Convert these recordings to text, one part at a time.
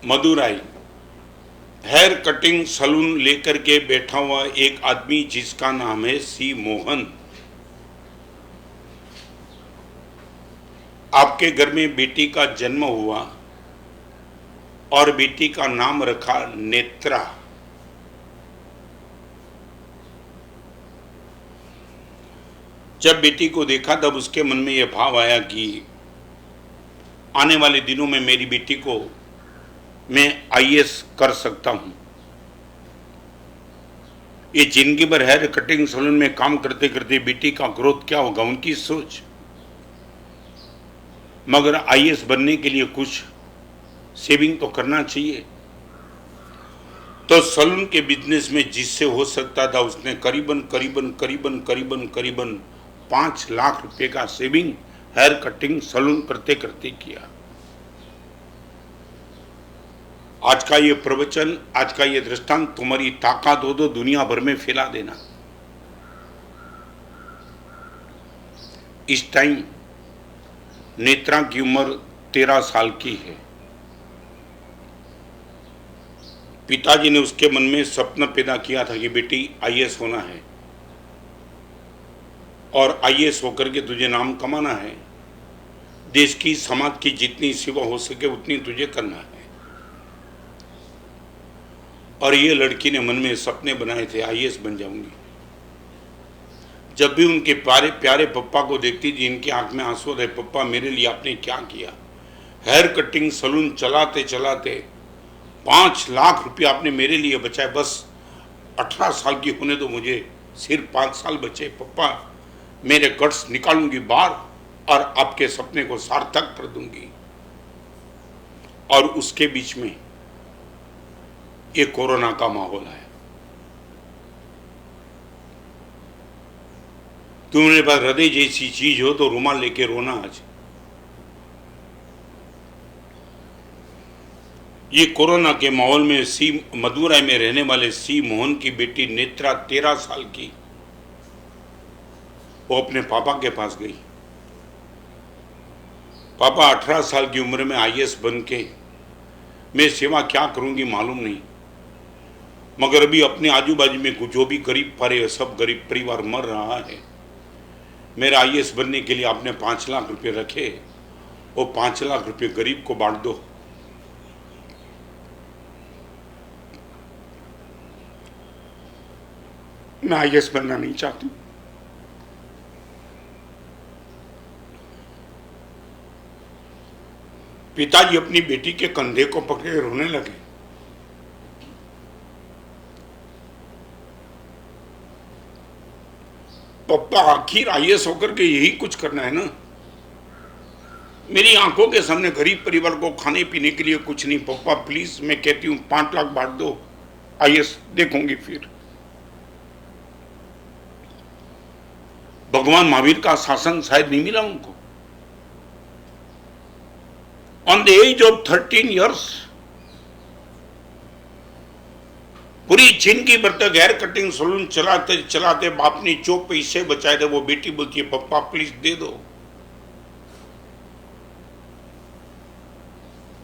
Madurai hair cutting salon लेकर के बैठा हुआ एक आदमी जिसका नाम है सी मोहन। आपके घर में बेटी का जन्म हुआ और बेटी का नाम रखा नेत्रा। जब बेटी को देखा तब उसके मन में यह भाव आया कि आने वाले दिनों में मेरी बेटी को मैं आईएएस कर सकता हूं। ये जिंदगी भर हेयर कटिंग सैलून में काम करते करते बेटी का ग्रोथ क्या होगा, उनकी सोच। मगर आईएएस बनने के लिए कुछ सेविंग तो करना चाहिए। तो सैलून के बिजनेस में जिससे हो सकता था उसने करीबन करीबन करीबन करीबन करीबन 5 लाख रुपए का सेविंग हेयर कटिंग सैलून करते करते किया। आज का ये प्रवचन, आज का ये दृष्टांत तुम्हारी ताकत हो तो दुनिया भर में फैला देना। इस टाइम नेत्रा की उम्र 13 साल की है। पिताजी ने उसके मन में सपना पैदा किया था कि बेटी आईएएस होना है और आईएएस होकर के तुझे नाम कमाना है, देश की समाज की जितनी सेवा हो सके उतनी तुझे करना है। और ये लड़की ने मन में सपने बनाए थे, आईएएस बन जाऊंगी। जब भी उनके प्यारे प्यारे पप्पा को देखती थी इनकी आंख में आंसू आते, पप्पा मेरे लिए आपने क्या किया। हेयर कटिंग सैलून चलाते चलाते 5 लाख रुपया आपने मेरे लिए बचाए। बस 18 साल की होने तो मुझे सिर्फ 5 साल बचे। पप्पा मेरे गट्स निकालूंगी बाहर और आपके सपने को सार्थक कर दूंगी। और उसके बीच में ये कोरोना का माहौल है। तुम्हारे पास हृदय जैसी चीज हो तो रुमाल लेके रोना। आज ये कोरोना के माहौल में सी मदुराई में रहने वाले सी मोहन की बेटी नेत्रा 13 साल की, वो अपने पापा के पास गई। पापा 18 साल की उम्र में आईएएस बन के मैं सेवा क्या करूंगी मालूम नहीं, मगर अभी अपने आजू बाजू में जो भी गरीब पारे सब गरीब परिवार मर रहा है। मेरा आईएएस बनने के लिए आपने 5 लाख रुपए रखे, वो 5 लाख रुपए गरीब को बांट दो। मैं आईएएस बनना नहीं चाहती। पिताजी अपनी बेटी के कंधे को पकड़े रोने लगे। पप्पा आखिर आईएएस होकर के यही कुछ करना है ना। मेरी आंखों के सामने गरीब परिवार को खाने पीने के लिए कुछ नहीं। पप्पा प्लीज, मैं कहती हूं 5 लाख बांट दो, आईएएस देखूंगी फिर। भगवान महावीर का शासन शायद नहीं मिला उनको। On the age of 13 years पूरी जिंदगी भर तक हेयर कटिंग सैलून चलाते चलाते बाप ने जो पैसे बचाए थे वो बेटी बोलती है पप्पा प्लीज दे दो।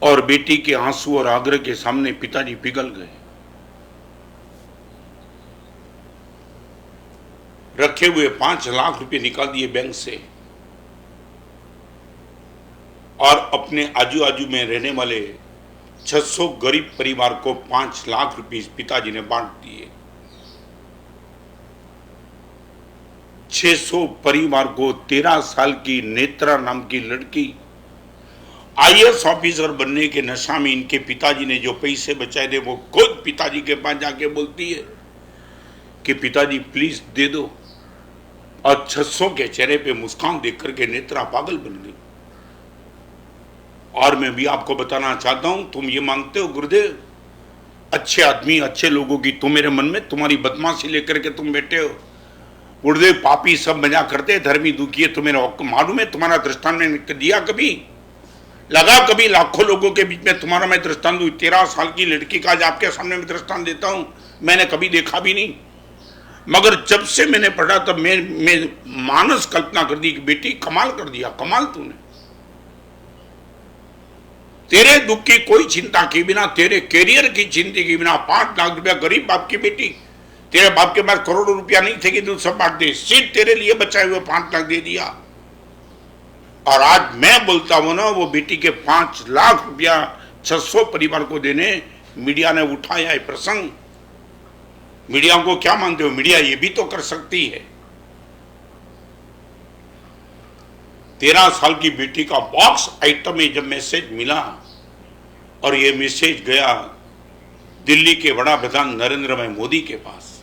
और बेटी के आंसू और आग्रह के सामने पिताजी पिघल गए। रखे हुए 5 लाख रुपए निकाल दिए बैंक से और अपने आजू बाजू में रहने वाले 600 गरीब परिवार को 5 लाख रुपए पिताजी ने बांट दिए। 600 परिवार को 13 साल की नेत्रा नाम की लड़की आईएएस ऑफिसर बनने के नशा में इनके पिताजी ने जो पैसे बचाए थे वो खुद पिताजी के पास जाके बोलती है कि पिताजी प्लीज दे दो। और 600 के चेहरे पे मुस्कान देख करके नेत्रा पागल बन गई। और मैं भी आपको बताना चाहता हूं, तुम ये मांगते हो गुरुदेव अच्छे आदमी अच्छे लोगों की, तुम मेरे मन में तुम्हारी बदमाशी लेकर के तुम बैठे हो। गुरुदेव पापी सब मजा करते, धर्मी दुखी है। तुम्हें मालूम है तुम्हारा दृष्टांत मैंने दिया कभी लगा? कभी लाखों लोगों के बीच में तुम्हारा मैं दृष्टांत दूं। 13 साल की लड़की का आज आपके सामने मैं दृष्टांत देता हूं, मैंने कभी देखा भी नहीं। मगर जब से मैंने पढ़ा तब मैं मानस कल्पना कर दी कि बेटी कमाल कर दिया, कमाल तूने। तेरे दुख की कोई चिंता के बिना, तेरे कैरियर की चिंता के बिना 5 लाख रुपया गरीब बाप की बेटी, तेरे बाप के पास करोड़ों रुपया नहीं थे कि तू सब बांट दे, सिर्फ तेरे लिए बचाए हुए 5 लाख दे दिया। और आज मैं बोलता हूं ना, वो बेटी के 5 लाख रुपया 600 परिवार को देने मीडिया ने उठाया है प्रसंग। मीडिया को क्या मानते हो? मीडिया ये भी तो कर सकती है। 13 साल की बेटी का बॉक्स आइटम में जब मैसेज मिला और ये मैसेज गया दिल्ली के बड़ा प्रधान नरेंद्र भाई मोदी के पास,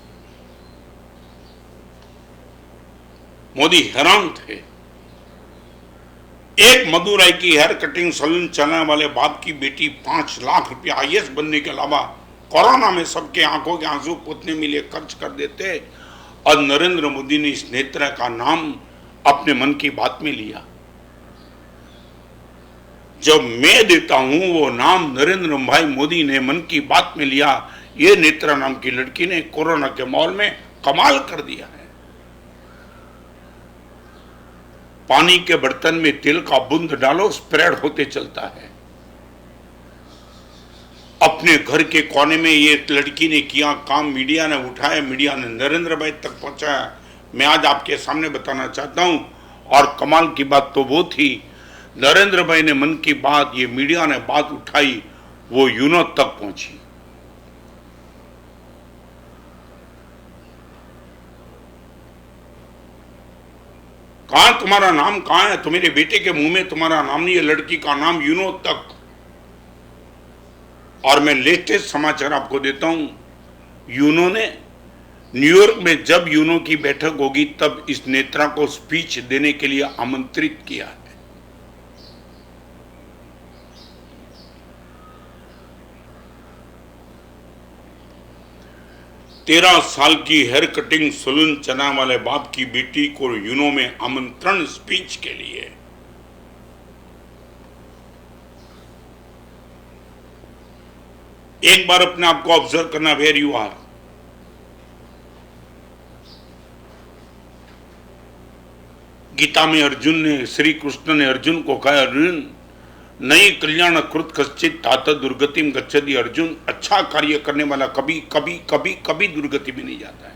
मोदी हैरान थे। एक मदुराई की हेयर कटिंग सैलून चलाने वाले बाप की बेटी 5 लाख रुपया आईएएस बनने के अलावा कोरोना में सबके आंखों के आंसू पोतने में लिए खर्च कर देते, और नरेंद्र मोदी ने इस नेत्रा का नाम अपने मन की बात में लिया। जब मैं देता हूं वो नाम नरेंद्र भाई मोदी ने मन की बात में लिया, ये नेत्रा नाम की लड़की ने कोरोना के माहौल में कमाल कर दिया है। पानी के बर्तन में तेल का बूंद डालो, स्प्रेड होते चलता है। अपने घर के कोने में ये लड़की ने किया काम, मीडिया ने उठाया, मीडिया ने नरेंद्र भाई तक पहुंचाया। मैं आज आपके सामने बताना चाहता हूं, और कमाल की बात तो वो थी, नरेंद्र भाई ने मन की बात, ये मीडिया ने बात उठाई, वो यूनो तक पहुंची। कहां तुम्हारा नाम कहां है? तुम्हारे बेटे के मुंह में तुम्हारा नाम नहीं है, लड़की का नाम यूनो तक। और मैं लेटेस्ट समाचार आपको देता हूं, यूनो ने न्यूयॉर्क में जब यूनो की बैठक होगी तब इस नेत्रा को स्पीच देने के लिए आमंत्रित किया है। तेरह साल की हेयर कटिंग सैलून चलाने वाले बाप की बेटी को यूनो में आमंत्रण स्पीच के लिए। एक बार अपने आप को ऑब्जर्व करना, वेयर यू आर। गीता में अर्जुन ने, श्री कृष्ण ने अर्जुन को कहा, अर्जुन नई कल्याण कृत कश्चित तात दुर्गतिम गच्छति। अर्जुन, अच्छा कार्य करने वाला कभी कभी कभी कभी दुर्गति में नहीं जाता है।